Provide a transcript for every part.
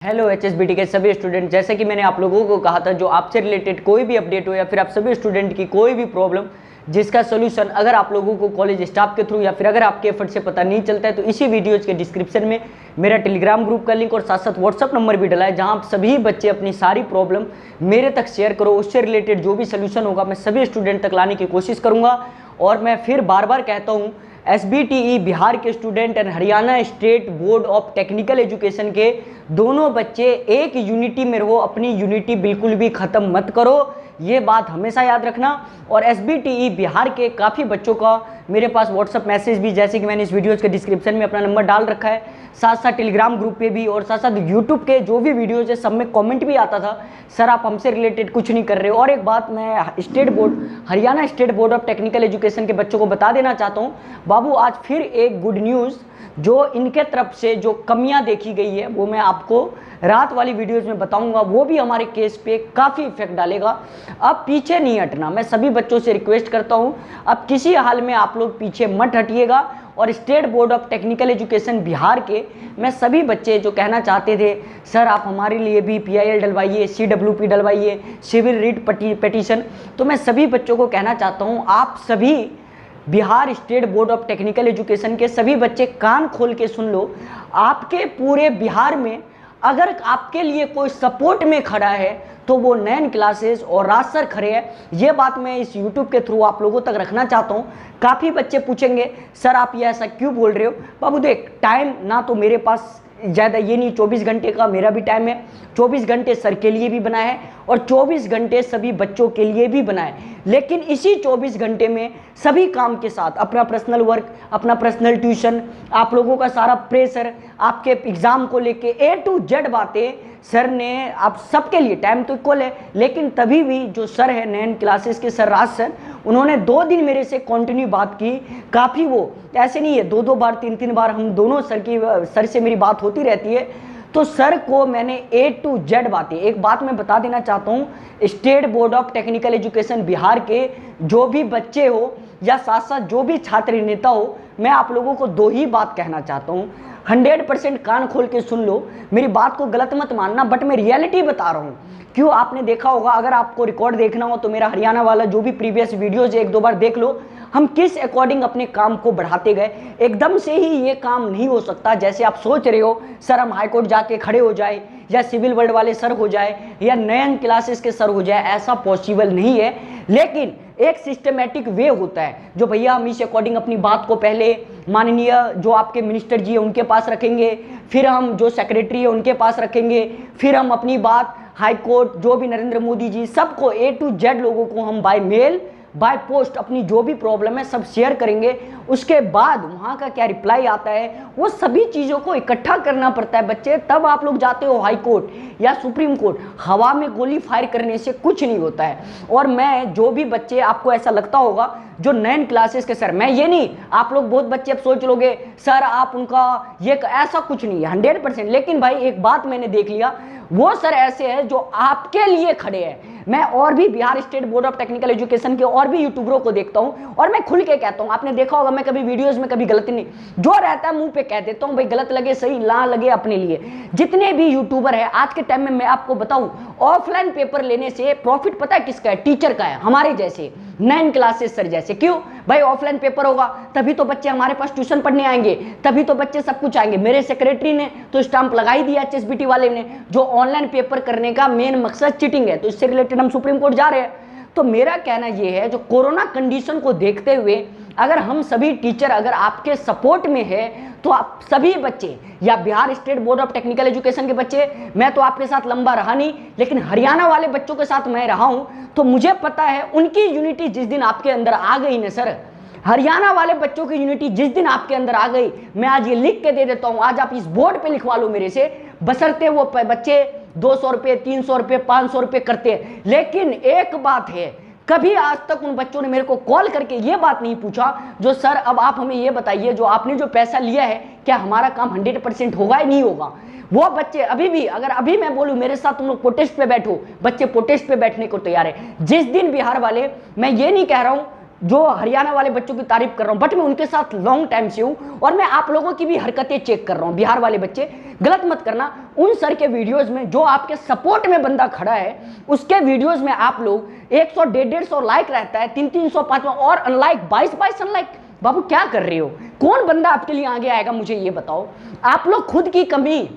Hello HSBT के सभी student, जैसे कि मैंने आप लोगों को कहा था, जो आपसे रिलेटेड कोई भी अपडेट हो या फिर आप सभी स्टूडेंट की कोई भी प्रॉब्लम जिसका सोल्यूशन अगर आप लोगों को कॉलेज स्टाफ के थ्रू या फिर अगर आपके एफर्ट से पता नहीं चलता है, तो इसी वीडियोज के डिस्क्रिप्शन में मेरा टेलीग्राम ग्रुप का लिंक और साथ साथ व्हाट्सअप नंबर भी डला है, जहां आप सभी बच्चे अपनी सारी प्रॉब्लम मेरे तक शेयर करो। उससे रिलेटेड जो भी सोल्यूशन होगा मैं सभी स्टूडेंट तक लाने की कोशिश करूँगा। और मैं फिर बार बार कहता हूँ, SBTE बिहार के student and Haryana state board of technical education के दोनों बच्चे एक यूनिटी में रहो, अपनी यूनिटी बिल्कुल भी ख़त्म मत करो, ये बात हमेशा याद रखना। और SBTE बिहार के काफ़ी बच्चों का मेरे पास व्हाट्सअप मैसेज भी, जैसे कि मैंने इस वीडियोज़ के डिस्क्रिप्शन में अपना नंबर डाल रखा है, साथ साथ टेलीग्राम ग्रुप पे भी और साथ साथ यूट्यूब के जो भी वीडियोज़ है सब में कमेंट भी आता था, सर आप हमसे रिलेटेड कुछ नहीं कर रहे हो। और एक बात मैं state board, Haryana state board of technical education के बच्चों को बता देना चाहता हूँ, बाबू आज फिर एक गुड न्यूज़, जो इनके तरफ से जो कमियां देखी गई है वो मैं आपको रात वाली वीडियोस में बताऊंगा, वो भी हमारे केस पे काफ़ी इफेक्ट डालेगा। अब पीछे नहीं हटना, मैं सभी बच्चों से रिक्वेस्ट करता हूं, अब किसी हाल में आप लोग पीछे मत हटिएगा। और state board of technical education Bihar के मैं सभी बच्चे जो कहना चाहते थे, सर आप हमारे लिए भी PIL डलवाइए, CWP डलवाइए, सिविल रिट पिटीशन, तो मैं सभी बच्चों को कहना चाहता हूँ, आप सभी Bihar state board of technical education के सभी बच्चे कान खोल के सुन लो। आपके पूरे बिहार में अगर आपके लिए कोई सपोर्ट में खड़ा है तो वो नैन क्लासेस और राज सर खड़े हैं। ये बात मैं इस यूट्यूब के थ्रू आप लोगों तक रखना चाहता हूँ। काफ़ी बच्चे पूछेंगे, सर आप ये ऐसा क्यों बोल रहे हो? बाबू देख, टाइम ना तो मेरे पास ज़्यादा ये नहीं, 24 घंटे का मेरा भी टाइम है, 24 घंटे सर के लिए भी बना है और 24 घंटे सभी बच्चों के लिए भी बना है। लेकिन इसी 24 घंटे में सभी काम के साथ अपना पर्सनल वर्क, अपना पर्सनल ट्यूशन, आप लोगों का सारा प्रेशर, आपके एग्ज़ाम को लेके A to Z बातें सर ने, आप सबके लिए टाइम तो इक्वल है, लेकिन तभी भी जो सर है नैन क्लासेस के सर राज सर, उन्होंने 2 दिन मेरे से कंटिन्यू बात की। काफ़ी वो ऐसे नहीं है 2-2 बार 3-3 बार हम दोनों सर से मेरी बात होती रहती है। तो सर को मैंने A to Z बातें, एक बात मैं बता देना चाहता हूँ, state board of technical education Bihar के जो भी बच्चे हो या साथ साथ जो भी छात्र नेता हो, मैं आप लोगों को 2 ही बात कहना चाहता हूँ। 100% कान खोल के सुन लो, मेरी बात को गलत मत मानना, बट मैं रियलिटी बता रहा हूँ। क्यों, आपने देखा होगा, अगर आपको रिकॉर्ड देखना हो तो मेरा हरियाणा वाला जो भी प्रीवियस वीडियोज है 1-2 बार देख लो, हम किस अकॉर्डिंग अपने काम को बढ़ाते गए। एकदम से ही ये काम नहीं हो सकता जैसे आप सोच रहे हो, सर हम हाई कोर्ट जाके खड़े हो जाए या सिविल वर्ल्ड वाले सर हो जाए या नयन क्लासेस के सर हो जाए, ऐसा पॉसिबल नहीं है। लेकिन एक सिस्टमेटिक वे होता है जो भैया हम इस अकॉर्डिंग अपनी बात को पहले माननीय जो आपके मिनिस्टर जी है उनके पास रखेंगे, फिर हम जो सेक्रेटरी है उनके पास रखेंगे, फिर हम अपनी बात हाई कोर्ट जो भी नरेंद्र मोदी जी, सबको A to Z लोगों को हम बाय मेल बाय पोस्ट अपनी जो भी प्रॉब्लम है सब शेयर करेंगे। उसके बाद वहाँ का क्या रिप्लाई आता है, वो सभी चीज़ों को इकट्ठा करना पड़ता है बच्चे, तब आप लोग जाते हो हाई कोर्ट या सुप्रीम कोर्ट। हवा में गोली फायर करने से कुछ नहीं होता है। और मैं जो भी बच्चे, आपको ऐसा लगता होगा जो नैन क्लासेस के सर, मैं ये नहीं, आप लोग बहुत बच्चे अब सोच लोगे सर आप उनका ये, ऐसा कुछ नहीं है 100%। लेकिन भाई एक बात मैंने देख लिया, वो सर ऐसे हैं जो आपके लिए खड़े हैं। मैं और भी Bihar state board of technical education के और भी यूट्यूबरों को देखता हूं और मैं खुल के कहता हूं, आपने देखा होगा मैं कभी वीडियोस में कभी गलती नहीं, जो रहता है मुंह पे कह देता हूं, भाई गलत लगे सही, ना लगे अपने लिए। जितने भी यूट्यूबर है आज के टाइम में, मैं आपको बताऊं, ऑफलाइन पेपर लेने से प्रॉफिट पता है किसका है? टीचर का है, हमारे जैसे नैन क्लासेस सर जैसे। क्यों भाई? ऑफलाइन पेपर होगा तभी तो बच्चे हमारे पास ट्यूशन पढ़ने आएंगे, तभी तो बच्चे सब कुछ आएंगे। मेरे सेक्रेटरी ने तो स्टाम्प लगाई दिया HSBT वाले ने, जो ऑनलाइन पेपर करने का मेन मकसद चीटिंग है, तो इससे रिलेटेड हम सुप्रीम कोर्ट जा रहे हैं। तो मेरा कहना यह है, जो कोरोना कंडीशन को देखते हुए अगर हम सभी टीचर अगर आपके सपोर्ट में है, तो आप सभी बच्चे या Bihar state board of technical education के बच्चे, मैं तो आपके साथ लंबा रहा नहीं, लेकिन हरियाणा वाले बच्चों के साथ मैं रहा हूं, तो मुझे पता है उनकी यूनिटी जिस दिन आपके अंदर आ गई ना सर, हरियाणा वाले बच्चों की यूनिटी जिस दिन आपके अंदर आ गई, मैं आज ये लिख के दे देता हूं, आज आप इस बोर्ड पे लिखवा लो मेरे से, बशर्ते वो बच्चे 200 रुपये 300 रुपये 500 रुपये करते हैं। लेकिन एक बात है, कभी आज तक उन बच्चों ने मेरे को कॉल करके ये बात नहीं पूछा जो सर अब आप हमें ये बताइए, जो आपने जो पैसा लिया है क्या हमारा काम 100% होगा या नहीं होगा। वो बच्चे अभी भी, अगर अभी मैं बोलूं मेरे साथ तुम लोग प्रोटेस्ट पे बैठो, बच्चे प्रोटेस्ट पे बैठने को तैयार है। जिस दिन बिहार वाले, मैं ये नहीं कह रहा हूं जो हरियाणा वाले बच्चों की तारीफ कर रहा हूं, बट मैं उनके साथ लॉन्ग टाइम से हूं और मैं आप लोगों की भी हरकतें चेक कर रहा हूं। बिहार वाले बच्चे गलत मत करना, उन सर के वीडियोस में जो आपके सपोर्ट में बंदा खड़ा है उसके वीडियोस में आप लोग 100 150 लाइक रहता है, 300 500 और अनलाइक 22 अनलाइक। बाबू क्या कर रहे हो? कौन बंदा आपके लिए आगे आएगा मुझे ये बताओ। आप लोग खुद की कमी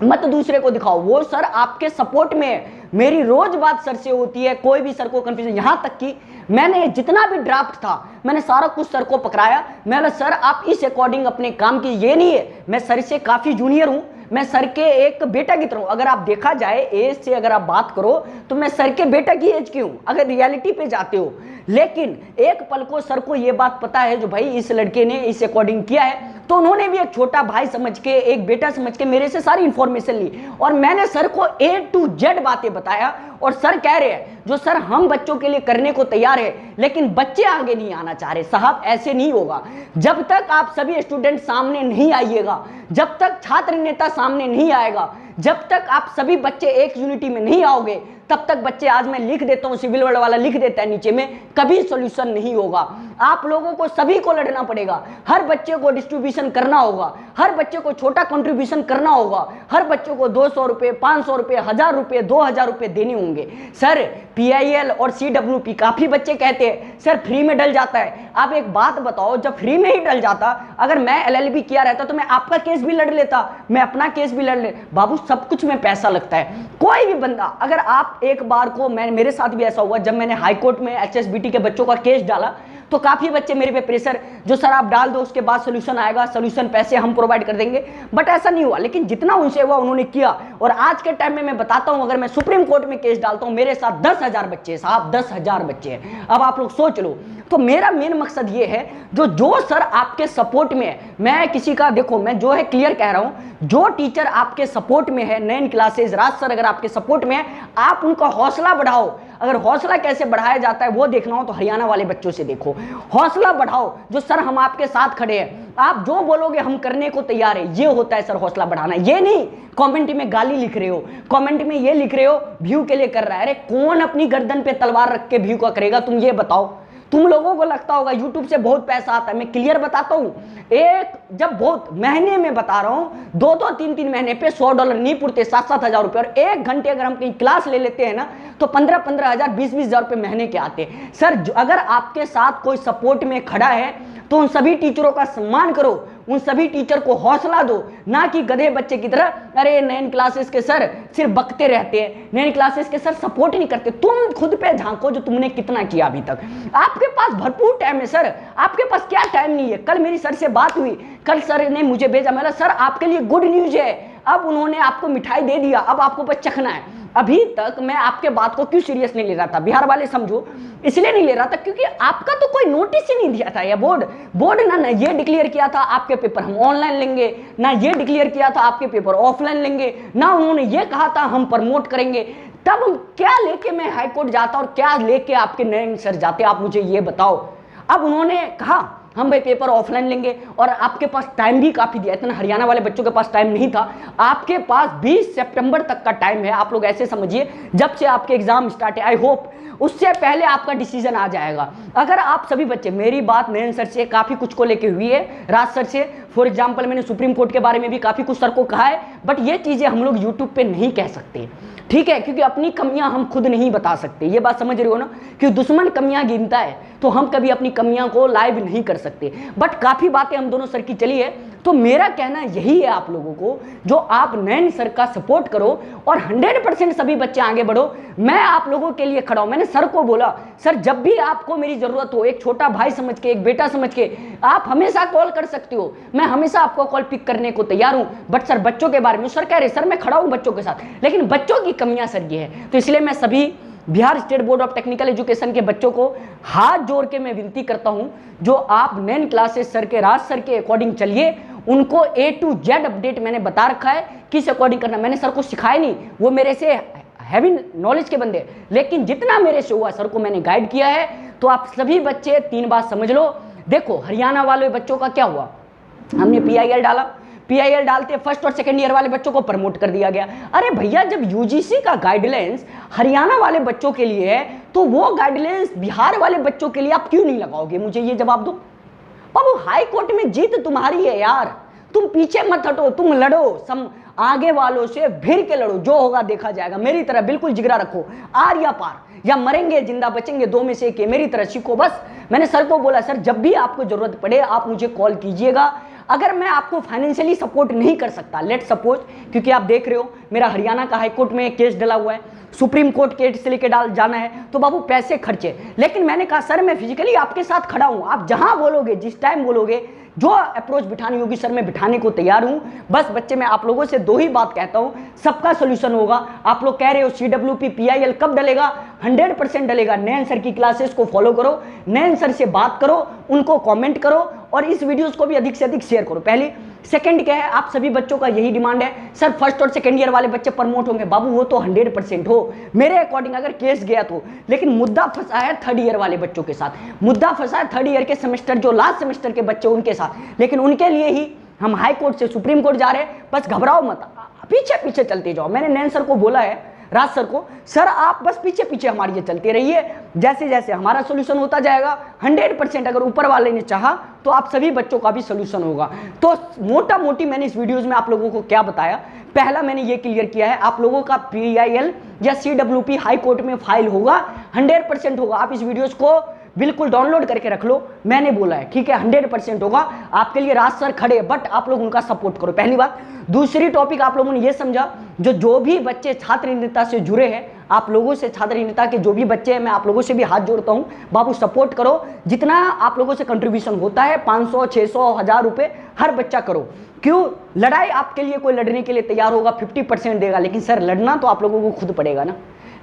मत दूसरे को दिखाओ। वो सर आपके सपोर्ट में है, मेरी रोज बात सर से होती है, कोई भी सर को कंफ्यूजन, यहां तक कि मैंने जितना भी ड्राफ्ट था मैंने सारा कुछ सर को पकड़ाया। मैं सर आप इस अकॉर्डिंग अपने काम की, ये नहीं है मैं सर से काफी जूनियर हूं, मैं सर के एक बेटा की तरह हूं। अगर आप देखा जाए एज से अगर आप बात करो तो मैं सर के बेटा की एज की हूं अगर रियलिटी पे जाते हो। लेकिन एक पल को सर को यह बात पता है जो भाई इस लड़के ने इस अकॉर्डिंग किया है, तो उन्होंने भी एक छोटा भाई समझ के, एक बेटा समझ के मेरे से सारी इंफॉर्मेशन ली और मैंने सर को A to Z बातें बताया। और सर कह रहे हैं जो सर हम बच्चों के लिए करने को तैयार है, लेकिन बच्चे आगे नहीं आना चाह रहे। साहब ऐसे नहीं होगा, जब तक आप सभी स्टूडेंट सामने नहीं आइएगा, जब तक छात्र नेता सामने नहीं आएगा, जब तक आप सभी बच्चे एक यूनिटी में नहीं आओगे, तब तक बच्चे, आज मैं लिख देता हूं, सिविल वर्ड वाला लिख देता है नीचे में, कभी सॉल्यूशन नहीं होगा। आप लोगों को सभी को लड़ना पड़ेगा, हर बच्चे को डिस्ट्रीब्यूशन करना होगा, हर बच्चे को छोटा कंट्रीब्यूशन करना होगा, हर बच्चे को 200 रुपए, 500 रुपए, 1000 रुपए, 2000 रुपए देने होंगे। सर PIL और CWP काफी बच्चे कहते हैं सर फ्री में डल जाता है। आप एक बात बताओ, जब फ्री में ही डल जाता, अगर मैं LLB किया रहता तो मैं आपका केस भी लड़ लेता, मैं अपना केस भी लड़ ले। बाबू सब कुछ में पैसा लगता है। कोई भी बंदा, अगर आप एक बार को, मेरे साथ भी ऐसा हुआ जब मैंने हाई कोर्ट में HSBT के बच्चों का केस डाला तो काफी बच्चे मेरे पे प्रेशर, जो सर आप डाल दो उसके बाद सोल्यूशन आएगा, सोल्यूशन पैसे हम प्रोवाइड कर देंगे, बट ऐसा नहीं हुआ। लेकिन जितना उनसे हुआ उन्होंने किया। और आज के टाइम में मैं बताता हूं, अगर मैं सुप्रीम कोर्ट में केस डालता हूं, मेरे साथ 10,000 बच्चे साहब, 10,000 बच्चे हैं। अब आप लोग सोच लो। तो मेरा मेन मकसद ये है, जो सर आपके सपोर्ट में है, मैं किसी का, देखो मैं जो है क्लियर कह रहा हूं, जो टीचर आपके सपोर्ट में है, 9 क्लासेस, राज सर अगर आपके सपोर्ट में है, आप उनका हौसला बढ़ाओ। अगर हौसला कैसे बढ़ाया जाता है वो देखना हो तो हरियाणा वाले बच्चों से देखो, हौसला बढ़ाओ। जो सर हम आपके साथ खड़े हैं, आप जो बोलोगे हम करने को तैयार है, ये होता है सर हौसला बढ़ाना। ये नहीं कमेंट में गाली लिख रहे हो, कमेंट में ये लिख रहे हो व्यू के लिए कर रहा है। अरे कौन अपनी गर्दन पे तलवार रख के व्यू का करेगा, तुम ये बताओ। तुम लोगों को लगता होगा यूट्यूब से बहुत पैसा आता है, मैं क्लियर बताता हूं, एक जब बहुत महीने में बता रहा हूं, 2-2 3-3 महीने पे $100 नहीं पुरते, 7-7 हज़ार रुपए। और 1 घंटे अगर हम कहीं क्लास ले लेते हैं ना तो 15-15 हज़ार, 20-20 हज़ार रुपए महीने के आते हैं। सर अगर आपके साथ कोई सपोर्ट में खड़ा है तो उन सभी टीचरों का सम्मान करो, उन सभी टीचर को हौसला दो, ना कि गधे बच्चे की तरह अरे 9 क्लासेस के सर सिर्फ बकते रहते हैं, 9 क्लासेस के सर सपोर्ट नहीं करते। तुम खुद पे झांको जो तुमने कितना किया अभी तक। आपके पास भरपूर टाइम है सर, आपके पास क्या टाइम नहीं है। कल मेरी सर से बात हुई, कल सर ने मुझे भेजा, मेरा सर आपके लिए गुड न्यूज है, अब उन्होंने आपको मिठाई दे दिया, अब आपको बस चखना है। अभी तक मैं आपके बात को क्यों सीरियस नहीं ले रहा था, बिहार वाले समझो, इसलिए नहीं ले रहा था क्योंकि आपका तो कोई नोटिस ही नहीं दिया था। या बोर्ड ना ये डिक्लेयर किया था आपके पेपर हम ऑनलाइन लेंगे, ना ये डिक्लेयर किया था आपके पेपर ऑफलाइन लेंगे, ना उन्होंने ये कहा था हम प्रमोट करेंगे। तब क्या लेके मैं हाईकोर्ट जाता और क्या लेके आपके नए सर जाते, आप मुझे ये बताओ। अब उन्होंने कहा हम भाई पेपर ऑफलाइन लेंगे और आपके पास टाइम भी काफी दिया, इतना हरियाणा वाले बच्चों के पास टाइम नहीं था, आपके पास 20 सितंबर तक का टाइम है। आप लोग ऐसे समझिए जब से आपके एग्जाम स्टार्ट है, आई होप उससे पहले आपका डिसीजन आ जाएगा। अगर आप सभी बच्चे, मेरी बात नयन सर से काफी कुछ को लेके हुई है, राज सर से फॉर एग्जाम्पल मैंने सुप्रीम कोर्ट के बारे में भी काफी कुछ सर को कहा है, बट ये चीजें हम लोग यूट्यूब पे नहीं कह सकते, ठीक है, क्योंकि अपनी कमियां हम खुद नहीं बता सकते। ये बात समझ रहे हो ना, कि दुश्मन कमियां गिनता है तो हम कभी अपनी कमियां को लाइव नहीं कर सकते। बट काफी बातें हम दोनों सर की चली है, तो मेरा कहना यही है आप लोगों को, जो आप नयन सर का सपोर्ट करो और 100% सभी बच्चे आगे बढ़ो। मैं आप लोगों के लिए खड़ा हूं। मैंने सर को बोला, सर जब भी आपको मेरी जरूरत हो, एक छोटा भाई समझ के, एक बेटा समझ के, आप हमेशा कॉल कर सकते हो, मैं हमेशा आपको कॉल पिक करने को तैयार हूं। बट सर बच्चों के बारे में सर कह रहे, सर मैं खड़ा हूं बच्चों के साथ, लेकिन बच्चों की कमियां सर ये है। तो इसलिए मैं सभी Bihar state board of technical education के बच्चों को हाथ जोड़ के मैं विनती करता हूं, जो आप 9 क्लासेस सर के, राज सर के अकॉर्डिंग चलिए। उनको A to Z अपडेट मैंने बता रखा है किस अकॉर्डिंग करना। मैंने सर को सिखाया नहीं, वो मेरे से हैवी नॉलेज के बंदे, लेकिन जितना मेरे से हुआ सर को मैंने गाइड किया है। तो आप सभी बच्चे 3 बात समझ लो। देखो हरियाणा वाले बच्चों का क्या हुआ, हमने PIL डाला, PIL डालते फर्स्ट और सेकंड ईयर वाले बच्चों को प्रमोट कर दिया गया। अरे भैया जब UGC का गाइडलाइंस हरियाणा वाले बच्चों के लिए है तो वो गाइडलाइंस बिहार वाले बच्चों के लिए आप क्यों नहीं लगाओगे? मुझे ये जवाब दो। बाबू हाई कोर्ट में जीत तुम्हारी है यार, तुम पीछे मत हटो, तुम लड़ो, आगे वालों से भिड़ के लड़ो, जो होगा देखा जाएगा। मेरी तरह बिल्कुल जिगरा रखो, आर या पार, या मरेंगे जिंदा बचेंगे, दो में से एक है। मेरी तरह सीखो बस। मैंने सर को बोला सर जब भी आपको जरूरत पड़े आप मुझे कॉल कीजिएगा। अगर मैं आपको फाइनेंशियली सपोर्ट नहीं कर सकता, लेट सपोज, क्योंकि आप देख रहे हो मेरा हरियाणा का हाई कोर्ट में केस डला हुआ है, सुप्रीम कोर्ट केस लेके जाना है, तो बाबू पैसे खर्चे। लेकिन मैंने कहा सर मैं फिजिकली आपके साथ खड़ा हूं, आप जहां बोलोगे, जिस टाइम बोलोगे, जो अप्रोच बिठानी होगी सर मैं बिठाने को तैयार हूं। बस बच्चे मैं आप लोगों से दो ही बात कहता हूं, सबका सोल्यूशन होगा। आप लोग कह रहे हो CWP PIL कब डलेगा? 100% डलेगा। नैन सर की क्लासेस को फॉलो करो, नैन सर से बात करो, उनको कमेंट करो और इस वीडियोस को भी अधिक से अधिक शेयर करो। पहली सेकंड क्या है, आप सभी बच्चों का यही डिमांड है सर फर्स्ट और सेकंड ईयर वाले बच्चे प्रमोट होंगे। बाबू वो तो 100% हो मेरे अकॉर्डिंग, अगर केस गया तो। लेकिन मुद्दा फंसा है थर्ड ईयर वाले बच्चों के साथ, मुद्दा फंसा है थर्ड ईयर के सेमेस्टर, जो लास्ट सेमेस्टर के बच्चे उनके साथ। लेकिन उनके लिए ही हम हाई कोर्ट से सुप्रीम कोर्ट जा रहे हैं। बस घबराओ मत, पीछे पीछे चलते जाओ। मैंने नैन सर को बोला है, राज सर को, सर आप बस पीछे पीछे हमारी ये चलते रहिए, जैसे जैसे हमारा सोल्यूशन होता जाएगा 100% अगर ऊपर वाले ने चाहा तो आप सभी बच्चों का भी सोल्यूशन होगा। तो मोटा मोटी मैंने इस वीडियोस में आप लोगों को क्या बताया, पहला मैंने ये क्लियर किया है, आप लोगों का PIL या CWP हाई कोर्ट में फाइल होगा, 100% होगा। आप इस वीडियोस को बिल्कुल डाउनलोड करके रख लो, मैंने बोला है, ठीक है, 100% होगा। आपके लिए राज सर खड़े, बट आप लोग उनका सपोर्ट करो, पहली बात। दूसरी टॉपिक आप लोगों ने ये समझा, जो भी बच्चे छात्र नेता से जुड़े हैं, आप लोगों से, छात्र नेता के जो भी बच्चे हैं, मैं आप लोगों से भी हाथ जोड़ता हूं, बाबू सपोर्ट करो। जितना आप लोगों से कंट्रीब्यूशन होता है 500, 600, 1000 रुपए हर बच्चा करो। क्यों? लड़ाई आपके लिए कोई लड़ने के लिए तैयार होगा 50% देगा, लेकिन सर लड़ना तो आप लोगों को खुद पड़ेगा ना।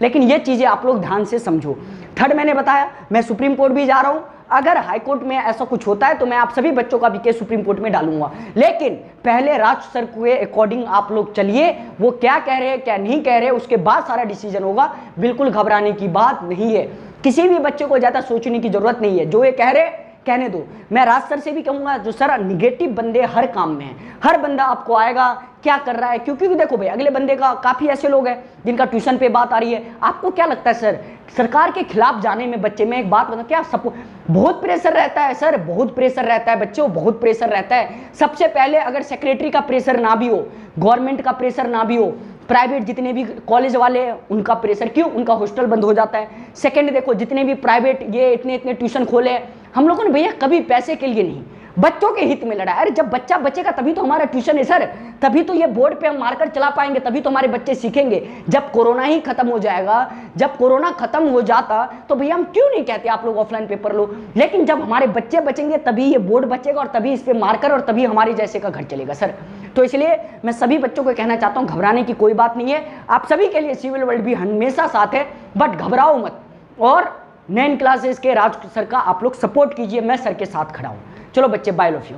लेकिन ये चीजें आप लोग ध्यान से समझो। थर्ड मैंने बताया मैं सुप्रीम कोर्ट भी जा रहा हूं, अगर हाई कोर्ट में ऐसा कुछ होता है तो मैं आप सभी बच्चों का भी केस सुप्रीम कोर्ट में डालूंगा। लेकिन पहले राज सर के अकॉर्डिंग आप लोग चलिए, वो क्या कह रहे हैं क्या नहीं कह रहे, उसके बाद सारा डिसीजन होगा। बिल्कुल घबराने की बात नहीं है, किसी भी बच्चे को ज्यादा सोचने की जरूरत नहीं है। जो ये कह रहे कहने दो। मैं राज सर से भी कहूंगा, जो सर निगेटिव बंदे हर काम में हैं, हर बंदा आपको आएगा क्या कर रहा है, क्योंकि देखो भाई अगले बंदे का काफी ऐसे लोग हैं जिनका ट्यूशन पे बात आ रही है। आपको क्या लगता है सर सरकार के खिलाफ जाने में बच्चे में एक बात बता, क्या सब बहुत प्रेशर रहता है सर, बहुत प्रेशर रहता है बच्चों, बहुत प्रेशर रहता है। सबसे पहले अगर सेक्रेटरी का प्रेशर ना भी हो, गवर्नमेंट का प्रेशर ना भी हो, प्राइवेट जितने भी कॉलेज वाले हैं उनका प्रेशर, क्यों? उनका हॉस्टल बंद हो जाता है। सेकंड देखो जितने भी प्राइवेट ये इतने ट्यूशन खोले हैं, हम लोगों ने भैया कभी पैसे के लिए नहीं, बच्चों के हित में लड़ा। अरे जब बच्चा बचेगा तभी तो हमारा ट्यूशन है सर, तभी तो ये बोर्ड पे हम मारकर चला पाएंगे, तभी तो हमारे बच्चे सीखेंगे। जब कोरोना ही खत्म हो जाएगा, जब कोरोना खत्म हो जाता तो भैया हम क्यों नहीं कहते आप लोग ऑफलाइन पेपर लो। लेकिन जब हमारे बच्चे बचेंगे तभी ये बोर्ड बचेगा और तभी इस पे मारकर और तभी हमारे जैसे का घर चलेगा सर। तो इसलिए मैं सभी बच्चों को कहना चाहता हूं घबराने की कोई बात नहीं है, आप सभी के लिए सिविल वर्ल्ड भी हमेशा साथ है, बट घबराओ मत। और नैन क्लासेस के राज सर का आप लोग सपोर्ट कीजिए, मैं सर के साथ खड़ा हूं। चलो बच्चे, बाय लव यू।